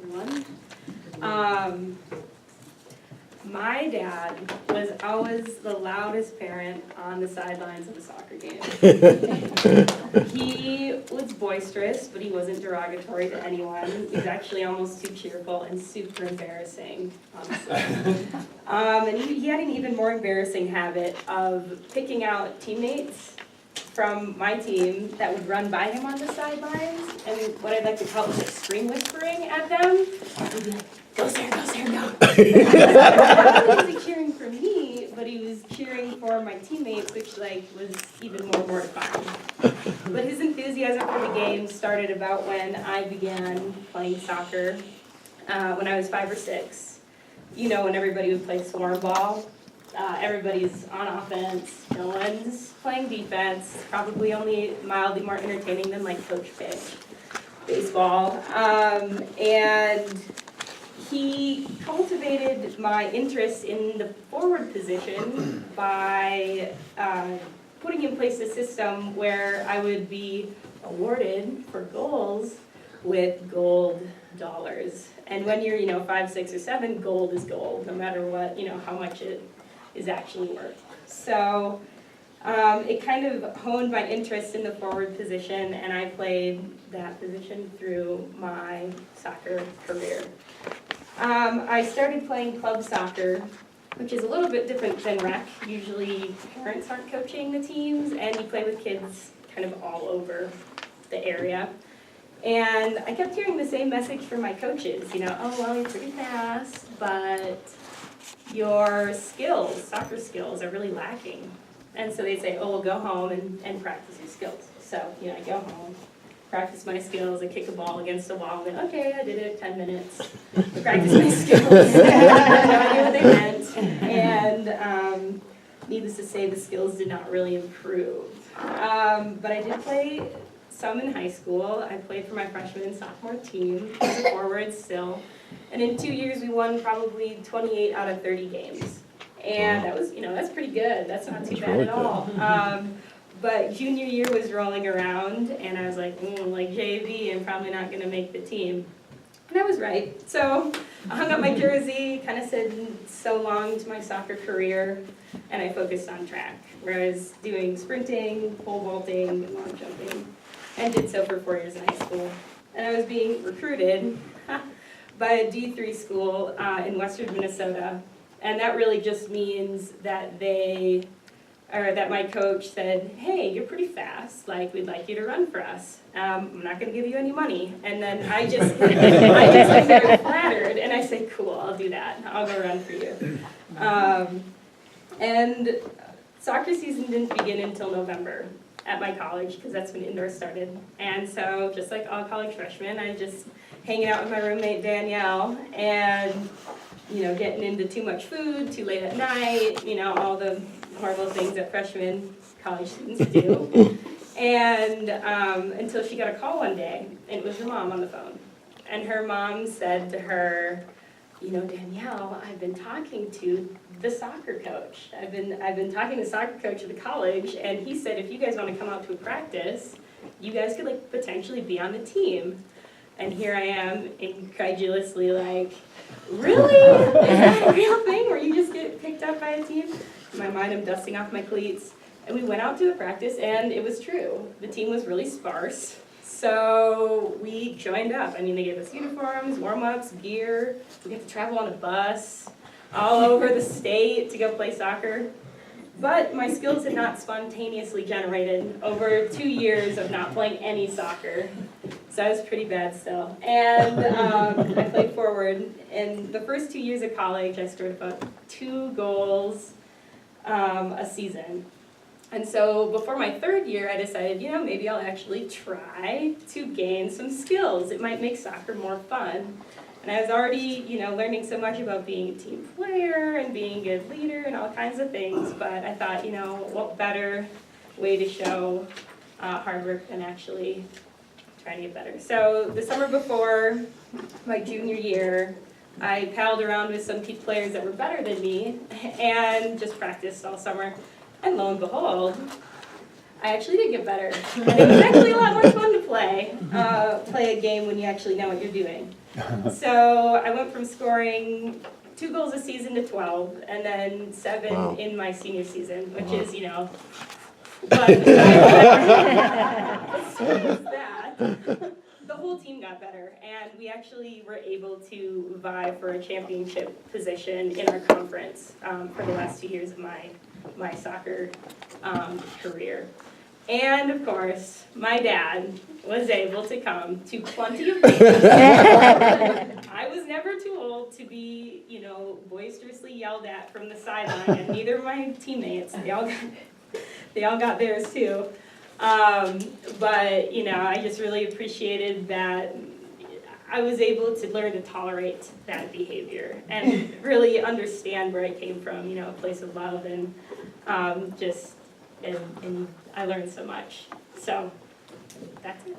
everyone. My dad was always the loudest parent on the sidelines of a soccer game. He was boisterous, but he wasn't derogatory to anyone. He was actually almost too cheerful and super embarrassing, honestly. And he had an even more embarrassing habit of picking out teammates from my team that would run by him on the sidelines, and what I'd like to call was like scream whispering at them. He'd be like, go Sarah, go. Not only was he cheering for me, but he was cheering for my teammates, which was even more mortifying. But his enthusiasm for the game started about when I began playing soccer, when I was 5 or 6. You know, when everybody would play swarm ball. Everybody's on offense, no one's playing defense, probably only mildly more entertaining than coach pitch, baseball. And he cultivated my interest in the forward position by putting in place a system where I would be awarded for goals with gold dollars. And when you're 5, 6, or 7, gold is gold, no matter what, how much it is actually worth. So it kind of honed my interest in the forward position, and I played that position through my soccer career. I started playing club soccer, which is a little bit different than rec. Usually parents aren't coaching the teams, and you play with kids kind of all over the area. And I kept hearing the same message from my coaches, oh, well, you're pretty fast, but your skills, soccer skills, are really lacking. And so they'd say, oh, well, go home and practice your skills. So, I go home, practice my skills, I kick a ball against a wall, and okay, I did it 10 minutes. Practice my skills. I had no idea what they meant. And needless to say, the skills did not really improve. But I did play some in high school. I played for my freshman and sophomore team, as a forward still. And in 2 years, we won probably 28 out of 30 games. And that was, that's pretty good. That's not too bad at all. But junior year was rolling around, and I was like JV, I'm probably not going to make the team. And I was right. So I hung up my jersey, kind of said so long to my soccer career, and I focused on track, where I was doing sprinting, pole vaulting, and long jumping, and did so for 4 years in high school. And I was being recruited by a D3 school in western Minnesota, and that really just means that that my coach said, hey, you're pretty fast, we'd like you to run for us. I'm not going to give you any money. And then I just am very flattered, and I say, cool, I'll do that. I'll go run for you. And soccer season didn't begin until November at my college, because that's when indoor started. And so, just like all college freshmen, I just hanging out with my roommate Danielle, and getting into too much food, too late at night, all the horrible things that freshman college students do. And until she got a call one day, and it was her mom on the phone. And her mom said to her, Danielle, I've been talking to the soccer coach. I've been talking to the soccer coach at the college, and he said if you guys want to come out to a practice, you guys could potentially be on the team. And here I am, incredulously really? Is that a real thing where you just get picked up by a team? In my mind, I'm dusting off my cleats. And we went out to the practice, and it was true. The team was really sparse. So we joined up. They gave us uniforms, warm-ups, gear. We got to travel on a bus all over the state to go play soccer. But my skills had not spontaneously generated over 2 years of not playing any soccer. So I was pretty bad still. And I played forward. In the first 2 years of college, I scored about 2 goals a season. And so before my 3rd year, I decided, maybe I'll actually try to gain some skills. It might make soccer more fun. And I was already, learning so much about being a team player and being a good leader and all kinds of things. But I thought, what better way to show hard work than actually trying to get better. So the summer before my junior year, I paddled around with some players that were better than me and just practiced all summer. And lo and behold, I actually did get better. And it was actually a lot more fun to play a game when you actually know what you're doing. So I went from scoring 2 goals a season to 12, and then 7 in my senior season, which is, you know, but besides that, the whole team got better, and we actually were able to vie for a championship position in our conference for the last 2 years of my soccer career. And of course, my dad was able to come to plenty of games. I was never too old to be, you know, boisterously yelled at from the sideline, and neither of my teammates. They all got theirs too. But, you know, I just really appreciated that I was able to learn to tolerate that behavior and really understand where I came from, you know, a place of love, and and I learned so much. So that's it.